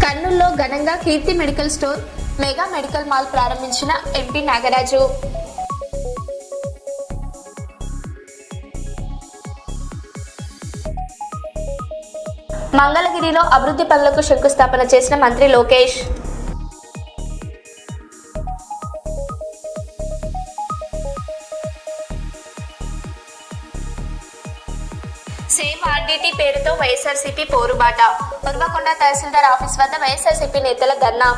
కర్నూలులో ఘనంగా Keerthi medical store mega medical mall ప్రారంభించిన ఎంపీ నాగరాజు. మంగళగిరిలో అభివృద్ధి పనులకు శంకుస్థాపన చేసిన మంత్రి లోకేష్. సేవ్ ఆర్డీటీ పేరుతో వైఎస్ఆర్సీపీ పోరుబాట. ఉర్వకొండ తహసీల్దార్ ఆఫీస్ వద్ద వైఎస్ఆర్సీపీ నేతల ధర్నా.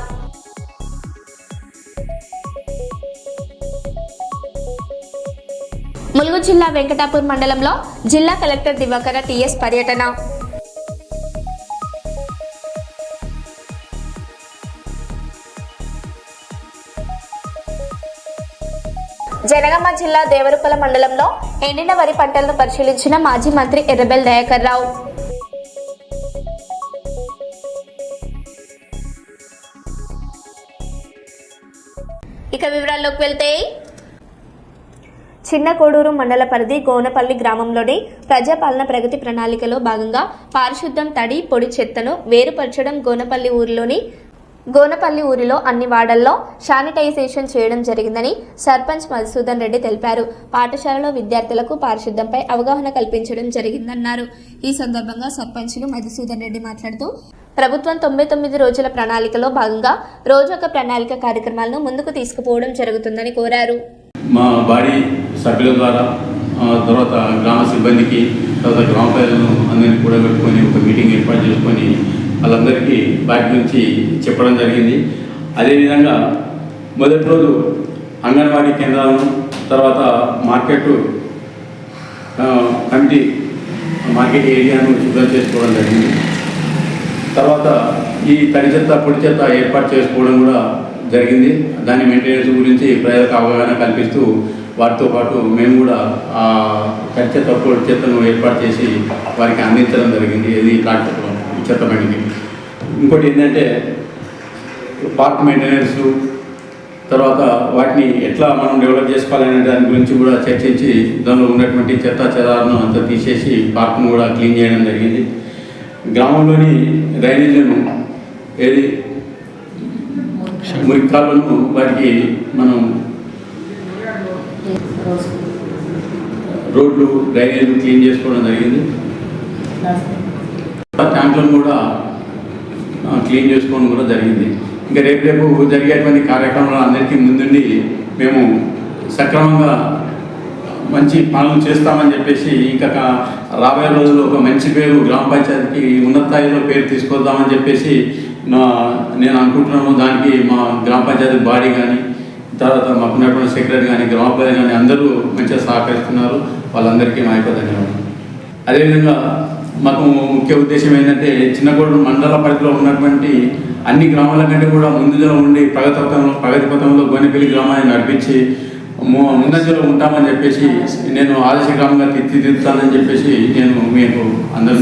ములుగు జిల్లా వెంకటాపూర్ మండలంలో జిల్లా కలెక్టర్ దివాకర టీఎస్ పర్యటన. జనగామ జిల్లా దేవరుపల మండలంలో ఎండిన వరి పంటలను పరిశీలించిన మాజీ మంత్రి ఎర్రబెల్ దయాకర్ రావు. ఇక వివరాల్లోకి వెళ్తే, చిన్న కోడూరు మండల పరిధి గోనపల్లి గ్రామంలోని ప్రజాపాలన ప్రగతి ప్రణాళికలో భాగంగా పారిశుద్ధ్యం, తడి, పొడి చెత్తను వేరుపరచడం. గోనపల్లి ఊరిలో అన్ని వార్డుల్లో శానిటైజేషన్ చేయడం జరిగిందని సర్పంచ్ మధుసూదన్ రెడ్డి తెలిపారు. పాఠశాలలో విద్యార్థులకు పారిశుద్ధ్యంపై అవగాహన కల్పించడం జరిగిందన్నారు. ఈ సందర్భంగా సర్పంచ్లు మధుసూదన్ రెడ్డి మాట్లాడుతూ, ప్రభుత్వం 99 రోజుల ప్రణాళికలో భాగంగా రోజు ఒక ప్రణాళిక కార్యక్రమాలను ముందుకు తీసుకుపోవడం జరుగుతుందని కోరారు. మా బాడీ సభ్యుల ద్వారా తర్వాత గ్రామ సిబ్బందికి తర్వాత గ్రామ ప్రజలను అందరినీ కూడా పెట్టుకొని ఒక మీటింగ్ ఏర్పాటు చేసుకొని వాళ్ళందరికీ వాటి గురించి చెప్పడం జరిగింది. అదేవిధంగా మొదటి రోజు అంగన్వాడీ కేంద్రాలను, తర్వాత మార్కెట్ ఏరియాను శుభ్రం చేసుకోవడం జరిగింది. తర్వాత ఈ తడి చెత్త, పొడి చెత్త ఏర్పాటు చేసుకోవడం కూడా జరిగింది. దాని మెయింటెనెన్స్ గురించి ప్రజలకు అవగాహన కల్పిస్తూ వాటితో పాటు మేము కూడా ఆ తడి చెత్త, పొడి చెత్తను ఏర్పాటు చేసి వారికి అందించడం జరిగింది. ఇది ట్రాక్టర్ చెత్త బండికి. ఇంకోటి ఏంటంటే పార్క్ మెయింటెనెన్స్, తర్వాత వాటిని ఎట్లా మనం డెవలప్ చేసుకోవాలనే దాని గురించి కూడా చర్చించి దానిలో ఉన్నటువంటి చెత్త చెదాలను అంతా తీసేసి పార్క్ను కూడా క్లీన్ చేయడం జరిగింది. గ్రామంలోని డ్రైనేజీలను మురికాలను వాటికి మనం రోడ్లు, డ్రైనేజీలు క్లీన్ చేసుకోవడం జరిగింది. ట్యాంకులను కూడా క్లీన్ చేసుకోవడం కూడా జరిగింది. ఇంకా రేపు జరిగేటువంటి కార్యక్రమాలు అందరికీ ముందుండి మేము సక్రమంగా మంచి పనులు చేస్తామని చెప్పేసి, ఇంకా రాబోయే రోజుల్లో ఒక మంచి పేరు గ్రామ పంచాయతీకి ఉన్నత స్థాయిలో పేరు తీసుకొద్దామని చెప్పేసి నేను అనుకుంటున్నాను. దానికి మా గ్రామ పంచాయతీ బాడీ కానీ, తర్వాత మాకున్నటువంటి సెక్రటరీ కానీ, గ్రామ ప్రజలు కానీ అందరూ మంచిగా సహకరిస్తున్నారు. వాళ్ళందరికీ మా యొక్క ధన్యవాదాలు. అదేవిధంగా మాకు ముఖ్య ఉద్దేశం ఏంటంటే, చిన్న కోడూరు మండల పరిధిలో ఉన్నటువంటి అన్ని గ్రామాల కంటే కూడా ముందుగా ఉండి ప్రగతి పథంలో గోనెపల్లి గ్రామాన్ని నడిపించి ముందంజలో ఉంటామని చెప్పేసి నేను ఆదర్శగ్రామంగా తీర్చిదిద్దుతానని చెప్పేసి నేను మీకు అందరి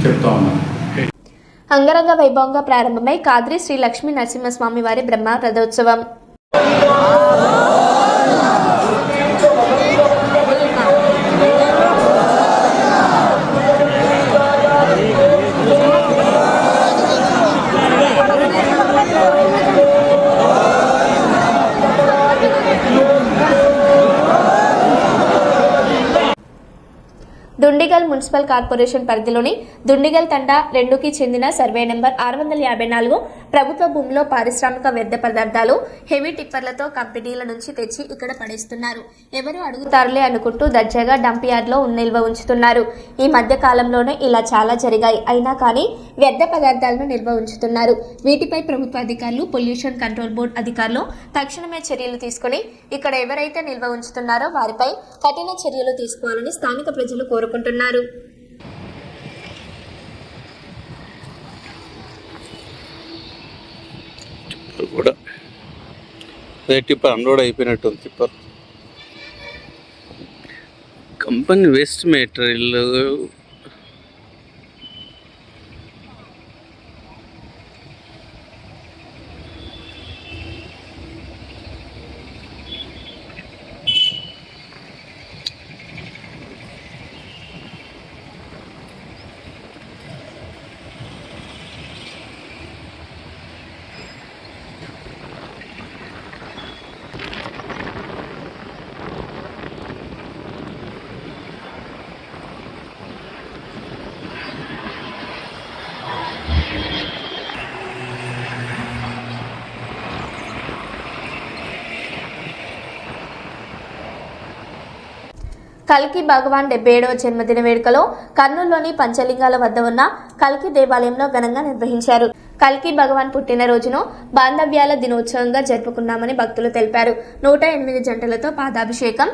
చెప్తా ఉన్నాను. అంగరంగ వైభవంగా ప్రారంభమై కాద్రి శ్రీ లక్ష్మీ నరసింహస్వామి వారి బ్రహ్మ రథోత్సవం. దుండిగల్ మున్సిపల్ కార్పొరేషన్ పరిధిలోని దుండిగల్ తండా 2కి చెందిన సర్వే నెంబర్ 654 ప్రభుత్వ భూమిలో పారిశ్రామిక వ్యర్థ పదార్థాలు హెవీ టిప్పర్లతో కంపెనీల నుంచి తెచ్చి ఇక్కడ పడేస్తున్నారు. ఎవరు అడుగుతారులే అనుకుంటూ దర్జాగా డంప్ యార్డ్లో నిల్వ ఉంచుతున్నారు. ఈ మధ్య కాలంలోనే ఇలా చాలా జరిగాయి. అయినా కానీ వ్యర్థ పదార్థాలను నిల్వ ఉంచుతున్నారు. వీటిపై ప్రభుత్వ అధికారులు, పొల్యూషన్ కంట్రోల్ బోర్డు అధికారులు తక్షణమే చర్యలు తీసుకుని ఇక్కడ ఎవరైతే నిల్వ ఉంచుతున్నారో వారిపై కఠిన చర్యలు తీసుకోవాలని స్థానిక ప్రజలు కోరుకుంటున్నారు. కూడా టిప్పర్ అన్లోడ్ అయిపోయినట్టు టిప్పర్ కంపెనీ వేస్ట్ మెటీరియల్ కల్కి భగవాన్ 77వ జన్మదిన వేడుకలో కర్నూలులోని పంచలింగాల వద్ద ఉన్న కల్కి దేవాలయంలో ఘనంగా నిర్వహించారు. కల్కి భగవాన్ పుట్టినరోజును బాంధవ్యాల దినోత్సవంగా జరుపుకున్నామని భక్తులు తెలిపారు. 108 జంటలతో పాదాభిషేకం,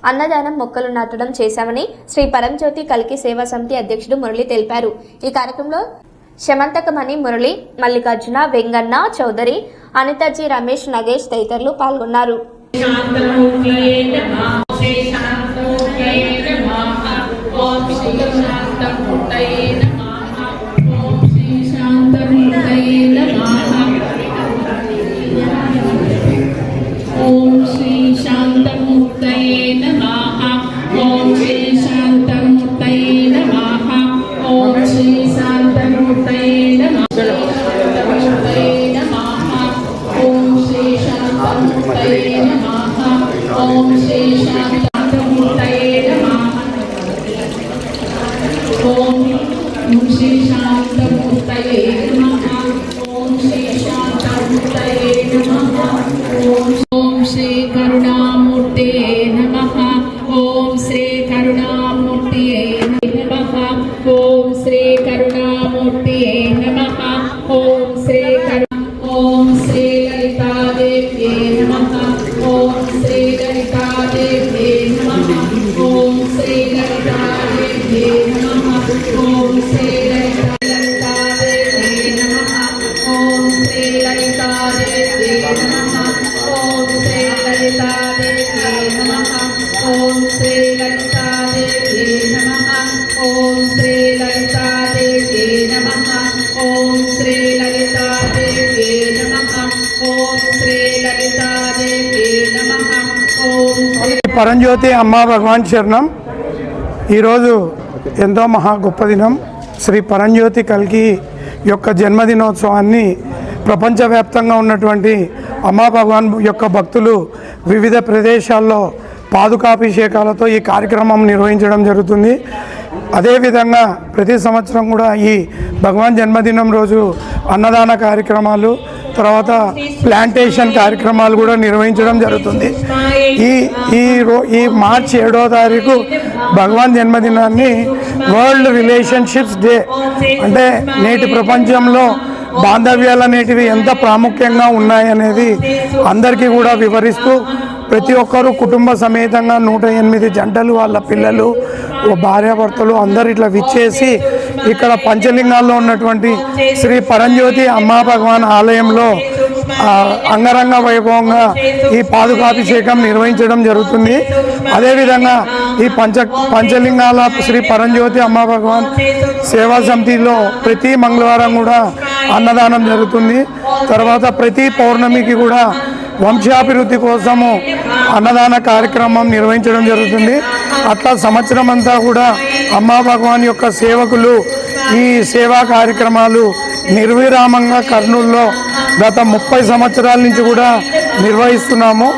అన్నదానం, మొక్కలు నాటడం చేశామని శ్రీ పరంజ్యోతి కల్కి సేవా సమితి అధ్యక్షుడు మురళి తెలిపారు. ఈ కార్యక్రమంలో శమంతకమణి మురళి, మల్లికార్జున, వెంగన్న చౌదరి, అనితాజీ, రమేష్, నగేష్ తదితరులు పాల్గొన్నారు. పరంజ్యోతి అమ్మా భగవాన్ శరణం. ఈరోజు ఎంతో మహా గొప్ప దినం. శ్రీ పరంజ్యోతి కల్కి యొక్క జన్మదినోత్సవాన్ని ప్రపంచవ్యాప్తంగా ఉన్నటువంటి అమ్మా భగవాన్ యొక్క భక్తులు వివిధ ప్రదేశాల్లో పాదుకాభిషేకాలతో ఈ కార్యక్రమం నిర్వహించడం జరుగుతుంది. అదేవిధంగా ప్రతి సంవత్సరం కూడా ఈ భగవాన్ జన్మదినం రోజు అన్నదాన కార్యక్రమాలు, తర్వాత ప్లాంటేషన్ కార్యక్రమాలు కూడా నిర్వహించడం జరుగుతుంది. ఈ మార్చి 7వ తారీఖు భగవాన్ జన్మదినాన్ని వరల్డ్ రిలేషన్షిప్స్ డే, అంటే నేటి ప్రపంచంలో బాంధవ్యాలు అనేటివి ఎంత ప్రాముఖ్యంగా ఉన్నాయనేది అందరికీ కూడా వివరిస్తూ ప్రతి ఒక్కరూ కుటుంబ సమేతంగా 108 జంటలు, వాళ్ళ పిల్లలు, భార్యాభర్తలు అందరు ఇట్లా విచ్చేసి ఇక్కడ పంచలింగాల్లో ఉన్నటువంటి శ్రీ పరంజ్యోతి అమ్మా భగవాన్ ఆలయంలో అంగరంగ వైభవంగా ఈ పాదుకాభిషేకం నిర్వహించడం జరుగుతుంది. అదేవిధంగా ఈ పంచలింగాల శ్రీ పరంజ్యోతి అమ్మా భగవాన్ సేవా సమితిలో ప్రతి మంగళవారం కూడా అన్నదానం జరుగుతుంది. తర్వాత ప్రతి పౌర్ణమికి కూడా వంశాభివృద్ధి కోసము అన్నదాన కార్యక్రమం నిర్వహించడం జరుగుతుంది. అట్లా సంవత్సరం అంతా కూడా అమ్మా భగవాన్ యొక్క సేవకులు ఈ సేవా కార్యక్రమాలు నిర్విరామంగా కర్నూలులో గత 30 సంవత్సరాల నుంచి కూడా నిర్వహిస్తున్నాము.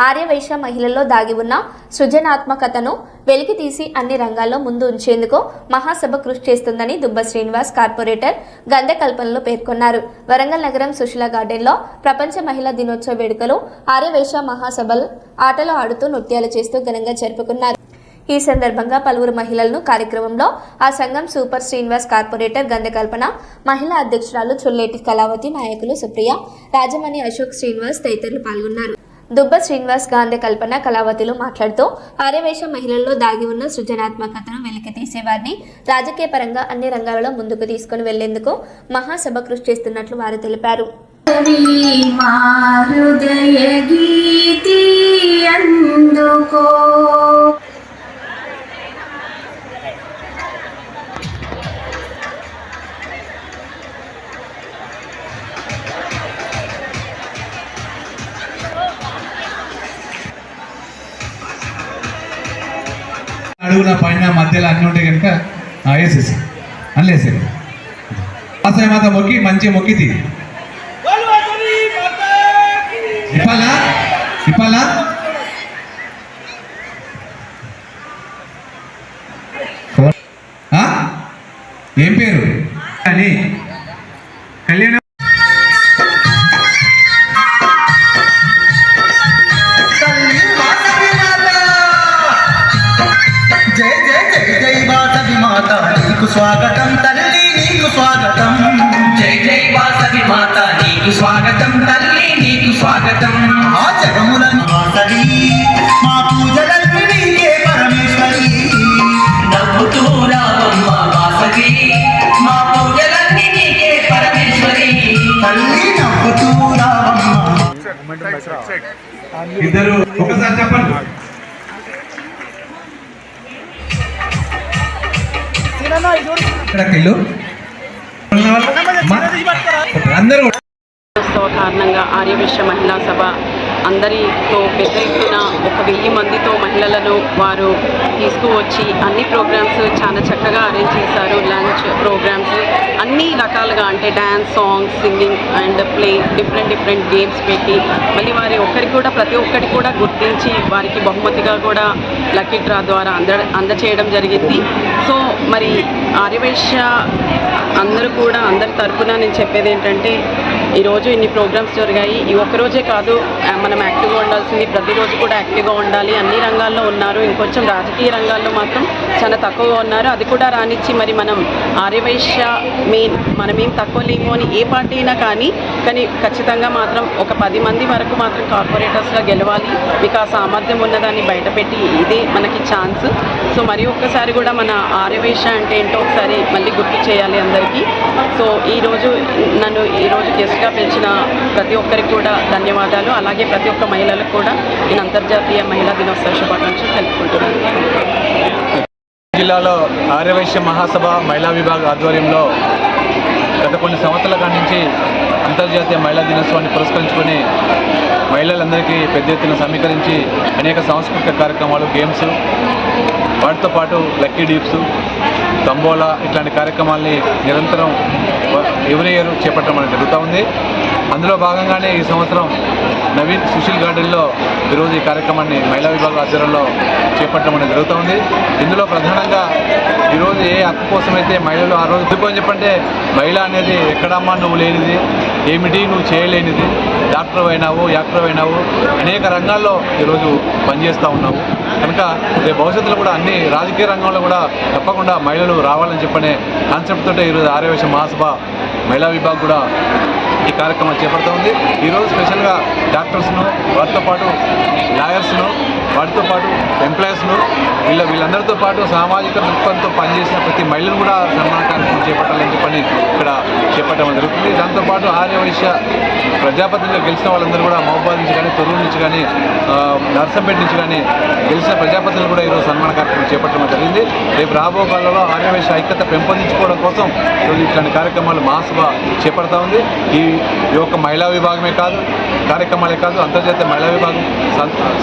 ఆర్యవైశ్య మహిళల్లో దాగి ఉన్న సృజనాత్మకతను వెలికి తీసి అన్ని రంగాల్లో ముందు ఉంచేందుకు మహాసభ కృషి చేస్తుందని దుబ్బ శ్రీనివాస్ కార్పొరేటర్ గంధకల్పనలో పేర్కొన్నారు. వరంగల్ నగరం సుశీల గార్డెన్లో ప్రపంచ మహిళా దినోత్సవ వేడుకలు ఆర్యవైశ్య మహాసభలు ఆటలు ఆడుతూ నృత్యాలు చేస్తూ ఘనంగా జరుపుకున్నారు. ఈ సందర్భంగా పలువురు మహిళలను కార్యక్రమంలో ఆ సంఘం సూపర్ శ్రీనివాస్ కార్పొరేటర్ గంధకల్పన, మహిళా అధ్యక్షురాలు చుల్లేటి కళావతి, నాయకులు సుప్రియ, రాజమణి, అశోక్ శ్రీనివాస్ తదితరులు పాల్గొన్నారు. దుబ్బ శ్రీనివాస్, గాంధీ కల్పన, కళావతులు మాట్లాడుతూ ఆర్యవైశ్య మహిళల్లో దాగి ఉన్న సృజనాత్మకతను వెలికి తీసేవారిని రాజకీయ పరంగా అన్ని రంగాలలో ముందుకు తీసుకుని వెళ్లేందుకు మహాసభ కృషి చేస్తున్నట్లు వారు తెలిపారు. అడుగుల పైన మధ్యలో అన్నీ ఉంటాయి కనుక వేసేసి అల్లేసేది ఆశయ మాత మొక్కి మంచి మొక్కి తీ ఇప్పాలా ఇప్పాలా ఏం పేరు అని కళ్యాణం నీకు స్వాగతం తల్లి నీకు స్వాగతం జై జై వాసవి మాత నీకు స్వాగతం తల్లి నీకు స్వాగతం ఆ జగములను వాసవి మా పూజలన్నీ నీకే పరమేశ్వరి నవ్వుతూ రావమ్మ వాసవి మా పూజలన్నీ నీకే పరమేశ్వరి తల్లి నవ్వుతూ రావమ్మ ఇద్దరు ఒకసారి చెప్పండి. ఇల్లు అందరూ ఉత్సవ కారణంగా ఆర్యవైశ్య మహిళా సభ అందరితో పెద్ద ఎత్తున 1000 మందితో మహిళలను వారు తీసుకువచ్చి అన్ని ప్రోగ్రామ్స్ చాలా చక్కగా అరేంజ్ చేశారు. లంచ్ ప్రోగ్రామ్స్ అన్ని రకాలుగా అంటే dance, songs, singing and play different games పెట్టి మళ్ళీ వారి ప్రతి ఒక్కటి కూడా గుర్తించి వారికి బహుమతిగా కూడా లక్కీ డ్రా ద్వారా అందచేయడం జరిగింది. సో మరి ఆర్యవైశ్య అందరూ కూడా అందరి తరపున నేను చెప్పేది ఏంటంటే ఈరోజు ఇన్ని ప్రోగ్రామ్స్ జరిగాయి. ఈ ఒక్కరోజే కాదు మనం యాక్టివ్గా ఉండాల్సింది, ప్రతిరోజు కూడా యాక్టివ్గా ఉండాలి. అన్ని రంగాల్లో ఉన్నారు, ఇంకొంచెం రాజకీయ రంగాల్లో మాత్రం చాలా తక్కువగా ఉన్నారు. అది కూడా రానిచ్చి మరి మనం ఆర్యవైశ్య మనమేం తక్కువ లేము అని ఏ పార్టీ అయినా కానీ ఖచ్చితంగా మాత్రం ఒక 10 మంది వరకు మాత్రం కార్పొరేటర్స్గా గెలవాలి. మీకు ఆ సామర్థ్యం ఉన్నదాన్ని బయటపెట్టి ఇదే మనకి ఛాన్స్. సో మరి ఒక్కసారి కూడా మన ఆర్యవైశ్య అంటే ఏంటో ఒకసారి మళ్ళీ గుర్తు చేయాలి అందరికీ. సో నన్ను ఈరోజు గెస్ట్గా పిలిచిన ప్రతి ఒక్కరికి కూడా ధన్యవాదాలు. అలాగే ప్రతి ఒక్క మహిళలకు కూడా నేను అంతర్జాతీయ మహిళా దినోత్సవ శుభాకాంక్షలు తెలుపుకుంటున్నాను. జిల్లాలో ఆర్యవైశ్య మహాసభ మహిళా విభాగ ఆధ్వర్యంలో గత కొన్ని సంవత్సరాల నుంచి అంతర్జాతీయ మహిళా దినోత్సవాన్ని పురస్కరించుకొని మహిళలందరికీ పెద్ద ఎత్తున సమీకరించి అనేక సాంస్కృతిక కార్యక్రమాలు, గేమ్స్, వాటితో పాటు లక్కీ డీప్స్, తంబోలా ఇట్లాంటి కార్యక్రమాల్ని నిరంతరం ఎవ్రీ ఇయర్ చేపట్టడం అనేది జరుగుతూ ఉంది. అందులో భాగంగానే ఈ సంవత్సరం నవీన్ సుశీల్ గార్డెన్లో ఈరోజు ఈ కార్యక్రమాన్ని మహిళా విభాగ ఆధ్వర్యంలో చేపట్టడం అనేది జరుగుతూ ఉంది. ఇందులో ప్రధానంగా ఈరోజు ఏ హక్కు కోసమైతే మహిళలు ఆ రోజు ఎందుకు అని చెప్పంటే మహిళ అనేది ఎక్కడమ్మా నువ్వు లేనిది, ఏమిటి నువ్వు చేయలేనిది, డాక్టర్ అయినావు, యాక్టర్ అయినావు, అనేక రంగాల్లో ఈరోజు పనిచేస్తూ ఉన్నావు. కనుక రేపు భవిష్యత్తులో కూడా అన్ని రాజకీయ రంగంలో కూడా తప్పకుండా మహిళలు రావాలని చెప్పనే కాన్సెప్ట్ తోటే ఈరోజు ఆర్యవైశ్య మహాసభ మహిళా విభాగం కూడా ఈ కార్యక్రమం చేపడుతూ ఉంది. ఈరోజు స్పెషల్గా డాక్టర్స్ను, వాటితో పాటు లాయర్స్ను, వాటితో పాటు ఎంప్లాయీస్ను వీళ్ళందరితో పాటు సామాజిక దృక్పథంతో పనిచేసిన ప్రతి మహిళను కూడా సన్మాన కార్యక్రమం చేపట్టాలని చెప్పని ఇక్కడ చేపట్టడం జరుగుతుంది. దాంతోపాటు ఆర్యవైశ్య ప్రజాపతిగా గెలిచిన వాళ్ళందరూ కూడా మహబూబాద్ నుంచి కానీ, తొర్రూరు నుంచి కానీ, నర్సంపేట నుంచి కానీ గెలిచిన ప్రజాపతిని కూడా ఈరోజు సన్మాన కార్యక్రమం చేపట్టడం జరిగింది. రేపు రాబో కాలంలో ఆర్యవైశ్య ఐక్యత పెంపొందించుకోవడం కోసం ఈరోజు ఇట్లాంటి కార్యక్రమాలు మహాసభ చేపడతా ఉంది. ఈ యొక్క మహిళా విభాగమే కాదు, కార్యక్రమాలే కాదు, అంతర్జాతీయ మహిళా విభాగం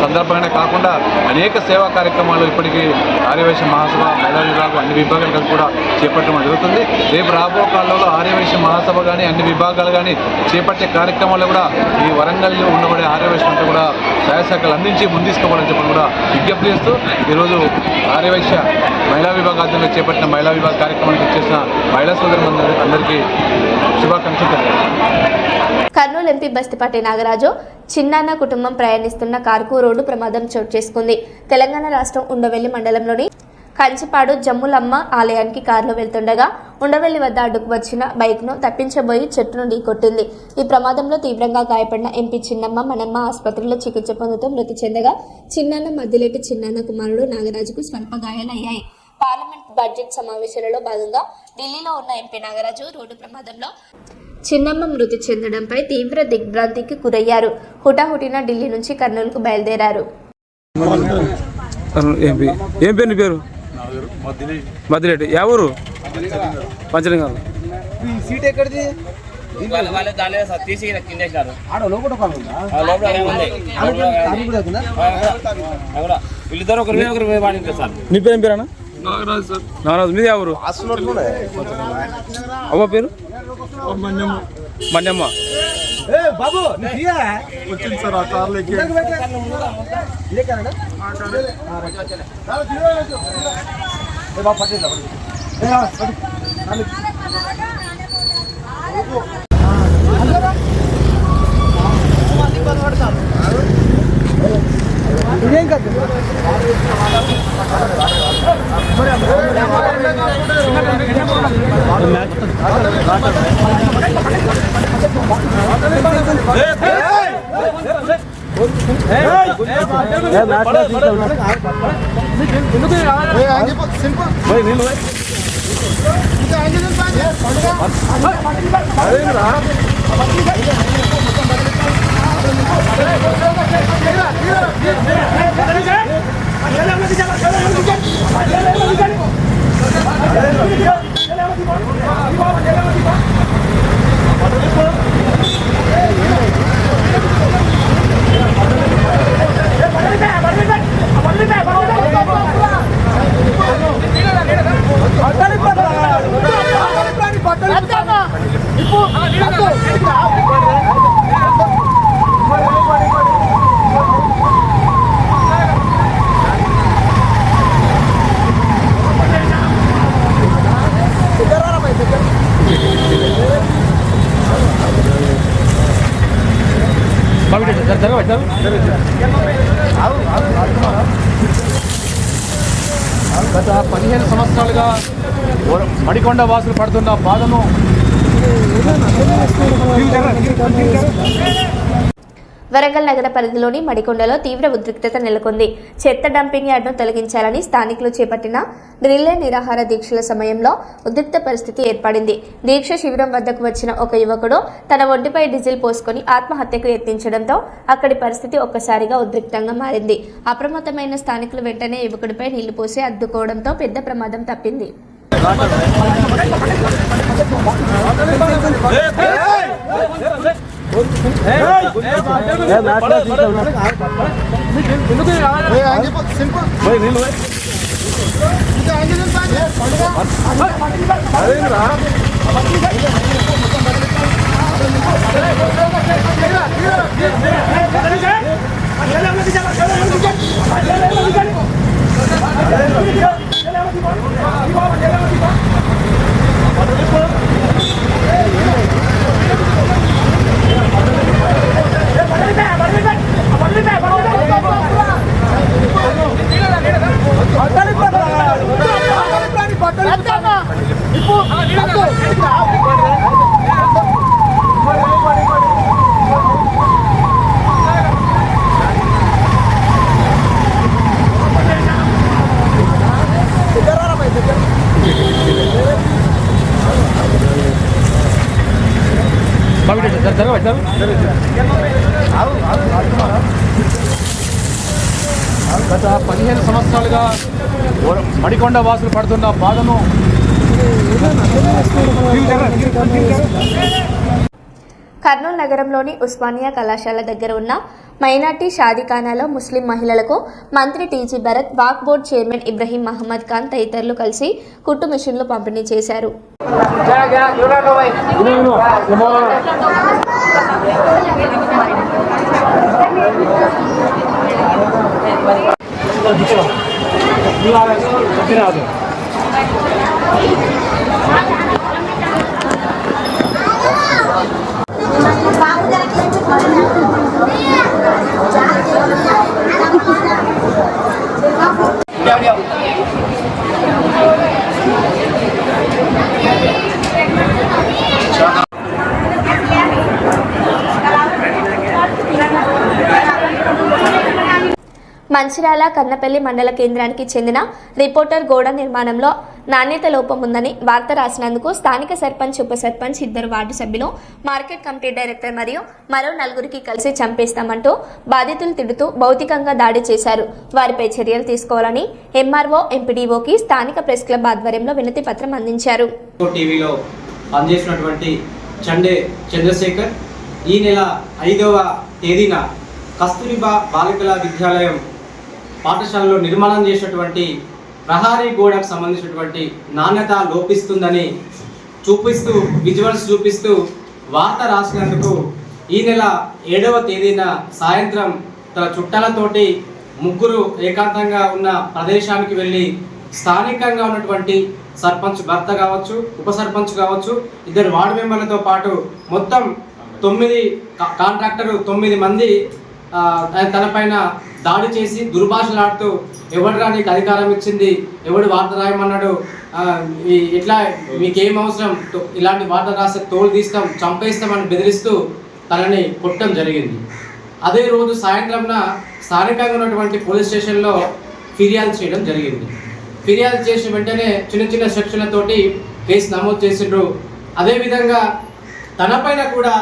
సందర్భంగానే కాకుండా అనేక సేవా కార్యక్రమాలు ఇప్పటికీ ఆర్యవైశ్య మహాసభ మహిళా విభాగం అన్ని విభాగాలు కలిసి కూడా చేపట్టడం జరుగుతుంది. రేపు రాబో కాలంలో ఆర్యవైశ్య మహాసభ కానీ అన్ని విభాగాలు కానీ చేపట్టే కార్యక్రమాల్లో కూడా ఈ వరంగల్లో ఉండబడే ఆర్యవైశ్యం అంతా కూడా సహాయ శాఖలు అందించి ముందీసుకోవాలని చెప్పని కూడా విజ్ఞప్తి చేస్తూ ఈరోజు ఆర్యవైశ్య మహిళా విభాగాల్లో చేపట్టిన మహిళా విభాగ కార్యక్రమానికి వచ్చేసిన మహిళా సోదరులందరూ అందరికీ శుభాకాంక్షలు తెలియజేస్తాను. కర్నూలు ఎంపీ బస్తిపాటి నాగరాజు చిన్నాన్న కుటుంబం ప్రయాణిస్తున్న కార్కు రోడ్డు ప్రమాదం చోటు చేసుకుంది. తెలంగాణ రాష్ట్రం ఉండవెల్లి మండలంలోని కంచిపాడు జమ్ములమ్మ ఆలయానికి కారులో వెళ్తుండగా ఉండవెల్లి వద్ద అడ్డుకు వచ్చిన బైక్ను తప్పించబోయి చెట్టును ఢీకొట్టింది. ఈ ప్రమాదంలో తీవ్రంగా గాయపడిన ఎంపీ చిన్నమ్మ మనమ్మ ఆసుపత్రిలో చికిత్స పొందుతూ మృతి చెందగా చిన్నాన్న మద్దిలేటి చిన్నాన్న కుమారుడు నాగరాజుకు స్వల్ప గాయాలయ్యాయి. పార్లమెంట్ బడ్జెట్ సమావేశాలలో భాగంగా ఢిల్లీలో ఉన్న ఎంపీ నాగరాజు రోడ్డు ప్రమాదంలో చిన్నమ్మ మృతి చెందడంపై తీవ్ర దిగ్భ్రాంతికి గురయ్యారు. హుటాహుటిన ఢిల్లీ నుంచి కర్నూలుకు బయలుదేరారు. ఏం పేరు నీ పేరు? మద్దిలేటి. యా ఊరు? పంచలింగాలు. సీట్ ఎక్కడిది? నీ పేరు ఏం పేరు అన్న? నాగరాజు. మీది ఎవరు? అవ్వ పేరు? మన్యమ్మ. బాబు వచ్చింది సార్ ఆ కార్లోకి. ఇదేం కాదు గత 15 సంవత్సరాలుగా మడికొండ వాసులు పడుతున్న బాధను వరంగల్ నగర పరిధిలోని మడికొండలో తీవ్ర ఉద్రిక్తత నెలకొంది. చెత్త డంపింగ్ యార్డ్ను తొలగించాలని స్థానికులు చేపట్టిన రిలే నిరాహార దీక్షల సమయంలో ఉద్రిక్త పరిస్థితి ఏర్పడింది. దీక్ష శిబిరం వద్దకు వచ్చిన ఒక యువకుడు తన ఒంటిపై డీజిల్ పోసుకొని ఆత్మహత్యకు యత్నించడంతో అక్కడి పరిస్థితి ఒక్కసారిగా ఉద్రిక్తంగా మారింది. అప్రమత్తమైన స్థానికులు వెంటనే యువకుడిపై నీళ్లు పోసి అడ్డుకోవడంతో పెద్ద ప్రమాదం తప్పింది. గత 15 సంవత్సరాలుగా మడికొండ వాసులు పడుతున్న బాధను కర్నూలు నగరంలోని ఉస్మానియా కళాశాల దగ్గర ఉన్న మైనార్టీ షాదీఖానాలో ముస్లిం మహిళలకు మంత్రి టీజీ భరత్, వాక్ బోర్డు చైర్మన్ ఇబ్రహీం మహమ్మద్ ఖాన్ తదితరులు కలిసి కుట్టు మిషన్లు పంపిణీ చేశారు. మంచిర్యాల కన్నపల్లి మండల కేంద్రానికి చెందిన రిపోర్టర్ గోడ నిర్మాణంలో నాణ్యత లోపం ఉందని వార్త రాసినందుకు స్థానిక సర్పంచ్, ఉప సర్పంచ్, 2 వార్డు సభ్యులు, మార్కెట్ కమిటీ డైరెక్టర్ మరియు మరో 4 కలిసి చంపేస్తామంటూ బాధితులు తిడుతూ భౌతికంగా దాడి చేశారు. వారిపై చర్యలు తీసుకోవాలని ఎంఆర్ఓ, ఎంపీడీఓకి స్థానిక ప్రెస్ క్లబ్ ఆధ్వర్యంలో వినతి పత్రం అందించారు. టీవీలో పనిచేసినటువంటి చండే చంద్రశేఖర్ ఈ నెల 5వ తేదీన కస్తూరిబా బాలికల విద్యాలయం పాఠశాలలో నిర్మాణం చేసినటువంటి ప్రహారీ గోడకు సంబంధించినటువంటి నాణ్యత లోపిస్తుందని చూపిస్తూ విజువల్స్ చూపిస్తూ వార్త రాసినందుకు ఈ నెల 7వ తేదీన సాయంత్రం తన చుట్టాలతోటి 3 ఏకాంతంగా ఉన్న ప్రదేశానికి వెళ్ళి స్థానికంగా ఉన్నటువంటి సర్పంచ్ భర్త కావచ్చు, ఉప సర్పంచ్ కావచ్చు, 2 వార్డు మెంబర్లతో పాటు మొత్తం 9 కాంట్రాక్టరు 9 మంది తనపైన దాడి చేసి దుర్భాషలాడుతూ ఎవడురా నీకు అధికారం ఇచ్చింది, ఎవడు వార్త రాయమన్నాడు, ఇట్లా మీకేం అవసరం, ఇలాంటి వార్త రాస్తే తోలు తీస్తాం చంపేస్తామని బెదిరిస్తూ తనని కొట్టడం జరిగింది. అదే రోజు సాయంత్రంన స్థానికంగా ఉన్నటువంటి పోలీస్ స్టేషన్లో ఫిర్యాదు చేయడం జరిగింది. ఫిర్యాదు చేసిన వెంటనే చిన్న చిన్న సెక్షన్లతోటి కేసు నమోదు చేసిండ్రు. అదేవిధంగా తనపైన కూడా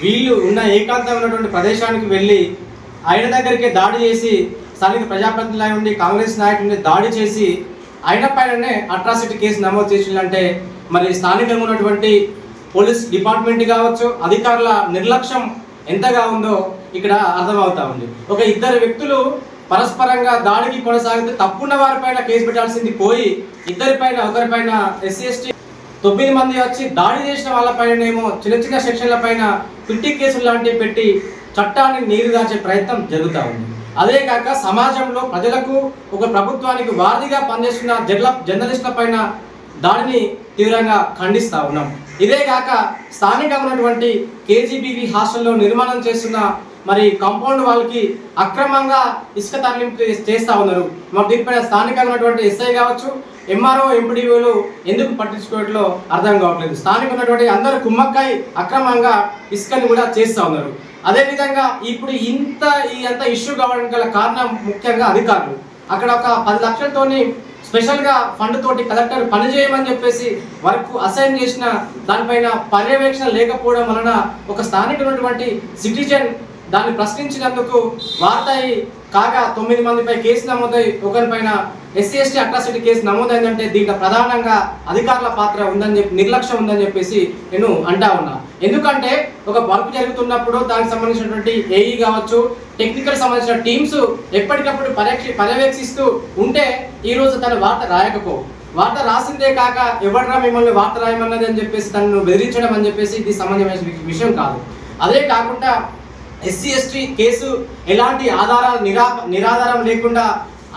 వీళ్ళు ఉన్న ఏకాంతం ఉన్నటువంటి ప్రదేశానికి వెళ్ళి ఆయన దగ్గరికి దాడి చేసి స్థానిక ప్రజాప్రతినిధులు ఉండి కాంగ్రెస్ నాయకుడిని దాడి చేసి ఆయన పైననే అట్రాసిటీ కేసు నమోదు చేసిందంటే మరి స్థానికంగా ఉన్నటువంటి పోలీస్ డిపార్ట్మెంట్ కావచ్చు, అధికారుల నిర్లక్ష్యం ఎంతగా ఉందో ఇక్కడ అర్థమవుతా ఉంది. ఒక ఇద్దరు వ్యక్తులు పరస్పరంగా దాడికి కొనసాగితే తప్పున్న వారిపైన కేసు పెట్టాల్సింది పోయి ఇద్దరిపైన ఒకరిపైన SC/ST 9 మంది వచ్చి దాడి చేసిన వాళ్ళపైనేమో చిన్న చిన్న సెక్షన్ల పైన పిట్టి కేసులు లాంటివి పెట్టి చట్టాన్ని నీరుగార్చే ప్రయత్నం జరుగుతూ ఉంది. అదే కాక సమాజంలో ప్రజలకు ఒక ప్రభుత్వానికి వారధిగా పనిచేస్తున్న జర్నలిస్టుల పైన దాడిని తీవ్రంగా ఖండిస్తూ ఉన్నాం. ఇదే కాక స్థానికంగా ఉన్నటువంటి KGBV హాస్టల్లో నిర్మాణం చేస్తున్న మరి కాంపౌండ్ వాళ్ళకి అక్రమంగా ఇసుక తరలింపు చేస్తూ ఉన్నారు. మరి దీనిపైన స్థానికంగా ఉన్నటువంటి SI కావచ్చు, MRO, MPDOలు ఎందుకు పట్టించుకోవట్లో అర్థం కావట్లేదు. స్థానికంగా ఉన్నటువంటి అందరూ కుమ్మక్కాయి అక్రమంగా ఇసుకని కూడా చేస్తూ ఉన్నారు. అదేవిధంగా ఇప్పుడు అంత ఇష్యూ కావడానికి గల కారణం ముఖ్యంగా అధికారులు. అక్కడ ఒక 10 లక్షలతోని స్పెషల్గా ఫండ్ తోటి కలెక్టర్ పనిచేయమని చెప్పేసి వర్క్ అసైన్ చేసిన దానిపైన పర్యవేక్షణ లేకపోవడం వలన ఒక స్థానికున్నటువంటి సిటిజన్ దాన్ని ప్రశ్నించినందుకు వార్త కాగా 9 మందిపై కేసు నమోదై ఒకరిపైన SC/ST అట్రాసిటీ కేసు నమోదైందంటే దీంట్లో ప్రధానంగా అధికారుల పాత్ర ఉందని చెప్పి నిర్లక్ష్యం ఉందని చెప్పేసి నేను అంటా ఉన్నా. ఎందుకంటే ఒక వర్క్ జరుగుతున్నప్పుడు దానికి సంబంధించినటువంటి AE కావచ్చు, టెక్నికల్ సంబంధించిన టీమ్స్ ఎప్పటికప్పుడు పర్యవేక్షిస్తూ ఉంటే ఈరోజు తన వార్త రాయకపో, వార్త రాసిందే కాక ఎవడరా మిమ్మల్ని వార్త రాయమన్నది అని చెప్పేసి తనను బెదిరించడం అని చెప్పేసి ఇది సమంజసమైన విషయం కాదు. అదే కాకుండా SC/ST కేసు ఎలాంటి ఆధారాలు నిరాధారం లేకుండా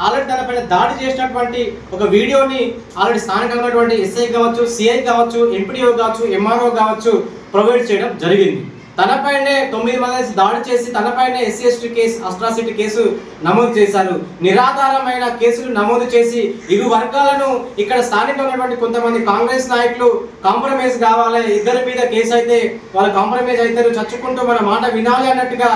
ఆల్రెడీ తనపైన దాడి చేసినటువంటి ఒక వీడియోని ఆల్రెడీ స్థానికంగా ఉన్నటువంటి SI కావచ్చు, CI కావచ్చు, MPDO కావచ్చు, MRO కావచ్చు ప్రొవైడ్ చేయడం జరిగింది. తనపైనే 9 మంది దాడి చేసి తనపైనే SC/ST కేసు అట్రాసిటీ కేసు నమోదు చేశారు. నిరాధారమైన కేసులు నమోదు చేసి ఇరు వర్గాలను ఇక్కడ స్థానికంగా ఉన్నటువంటి కొంతమంది కాంగ్రెస్ నాయకులు కాంప్రమైజ్ కావాలి, ఇద్దరి మీద కేసు అయితే వాళ్ళు కాంప్రమైజ్ అవుతారు, చచ్చుకుంటూ మన మాట వినాలి అన్నట్టుగా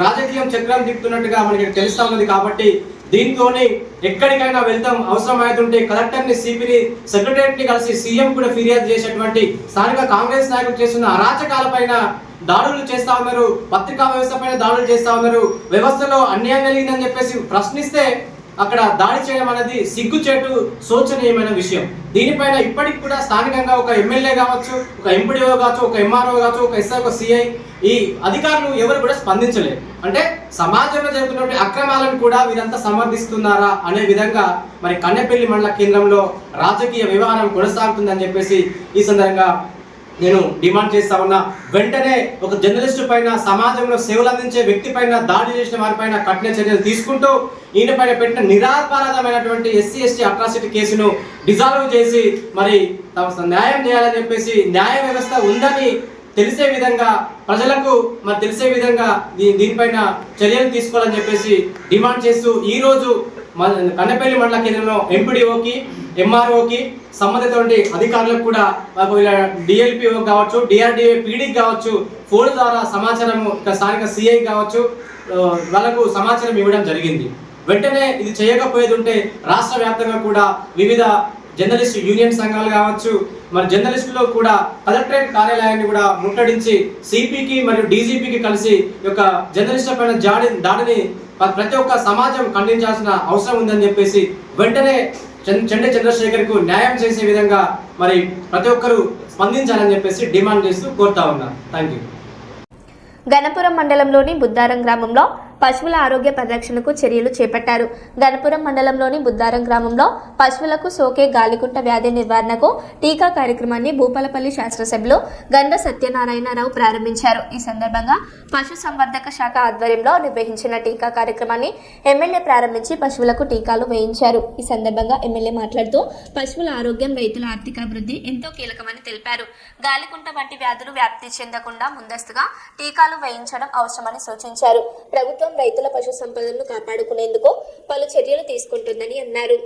రాజకీయం చక్రం తిప్పుతున్నట్టుగా మనకి తెలుస్తా ఉన్నది. కాబట్టి దీంతోనే ఎక్కడికైనా వెళ్తాం, అవసరమైతుంటే కలెక్టర్ని, CPని, సెక్రటరీని కలిసి CM కూడా ఫిర్యాదు చేసేటువంటి స్థానిక కాంగ్రెస్ నాయకులు చేస్తున్న అరాచకాలపైన దాడులు చేస్తా ఉన్నారు, పత్రికా వ్యవస్థ పైన దాడులు చేస్తా ఉన్నారు, వ్యవస్థలో అన్యాయం కలిగిందని చెప్పేసి ప్రశ్నిస్తే అక్కడ దాడి చేయడం అనేది సిగ్గుచేటు శోచనీయమైన విషయం. దీనిపైన ఇప్పటికి కూడా స్థానికంగా ఒక MLA కావచ్చు, ఒక MPDO కావచ్చు, ఒక MRO కావచ్చు, ఒక SI, ఒక CI ఈ అధికారులు ఎవరు కూడా స్పందించలేదు. అంటే సమాజంలో జరుగుతున్నటువంటి అక్రమాలను కూడా వీరంతా సమర్థిస్తున్నారా అనే విధంగా మరి కన్నెపల్లి మండల కేంద్రంలో రాజకీయ వ్యవహారం కొనసాగుతుందని చెప్పేసి ఈ సందర్భంగా నేను డిమాండ్ చేస్తా ఉన్నా. వెంటనే ఒక జర్నలిస్టు పైన, సమాజంలో సేవలు అందించే వ్యక్తి పైన దాడి చేసిన వారిపైన కఠిన చర్యలు తీసుకుంటూ ఈయన పైన పెట్టిన నిరాపరాధమైనటువంటి SC/ST అట్రాసిటీ కేసును డిజాల్వ్ చేసి మరి న్యాయం చేయాలని చెప్పేసి న్యాయ వ్యవస్థ ఉందని తెలిసే విధంగా ప్రజలకు మరి తెలిసే విధంగా దీనిపైన చర్యలు తీసుకోవాలని చెప్పేసి డిమాండ్ చేస్తూ ఈరోజు కన్నెపల్లి మండల కేంద్రంలో MPDOకి, MROకి సంబంధించినటువంటి అధికారులకు కూడా DLPO కావచ్చు, DRDA PDకి కావచ్చు ఫోన్ ద్వారా సమాచారం స్థానిక CI కావచ్చు వాళ్ళకు సమాచారం ఇవ్వడం జరిగింది. వెంటనే ఇది చేయకపోయేది ఉంటే రాష్ట్ర వ్యాప్తంగా కూడా వివిధ జర్నలిస్ట్ యూనియన్ సంఘాలు కావచ్చు, మరి జర్నలిస్టులు కూడా కలెక్టరేట్ కార్యాలయాన్ని కూడా ముట్టడించి CPకి మరియు DGPకి కలిసి యొక్క జర్నలిస్టుల పైన దాడిని ప్రతి ఒక్క సమాజం ఖండించాల్సిన అవసరం ఉందని చెప్పేసి వెంటనే చెండే చంద్రశేఖర్కు న్యాయం చేసే విధంగా మరి ప్రతి ఒక్కరూ స్పందించాలని చెప్పేసి డిమాండ్ చేస్తూ కోరుతా ఉన్నా. Thank you. గణపురం మండలంలోని బుద్దారం గ్రామంలో పశువుల ఆరోగ్య పరిరక్షణకు చర్యలు చేపట్టారు. గణపురం మండలంలోని బుద్దారం గ్రామంలో పశువులకు సోకే గాలికుంట వ్యాధి నివారణకు టీకా కార్యక్రమాన్ని భూపాలపల్లి శాసనసభ్యులు గండ్ర సత్యనారాయణరావు ప్రారంభించారు. ఈ సందర్భంగా పశు సంవర్ధక శాఖ ఆధ్వర్యంలో నిర్వహించిన టీకా కార్యక్రమాన్ని ఎమ్మెల్యే ప్రారంభించి పశువులకు టీకాలు వేయించారు. ఈ సందర్భంగా ఎమ్మెల్యే మాట్లాడుతూ పశువుల ఆరోగ్యం రైతుల ఆర్థికాభివృద్ధి ఎంతో కీలకమని తెలిపారు. గాలికుంట వంటి వ్యాధులు వ్యాప్తి చెందకుండా ముందస్తుగా టీకాలు వేయించడం అవసరమని సూచించారు. ప్రభుత్వం ప్రభుత్వం రైతుల పశు సంపదను కాపాడుకునేందుకు పలు చర్యలు తీసుకుంటుందని అన్నారు.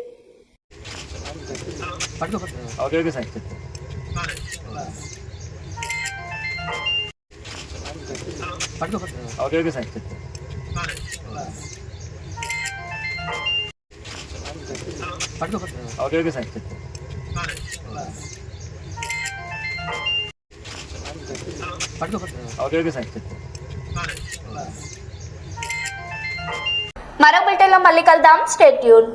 మరో బిల్టెన్లో మళ్ళీ కలుద్దాం. Stay tune.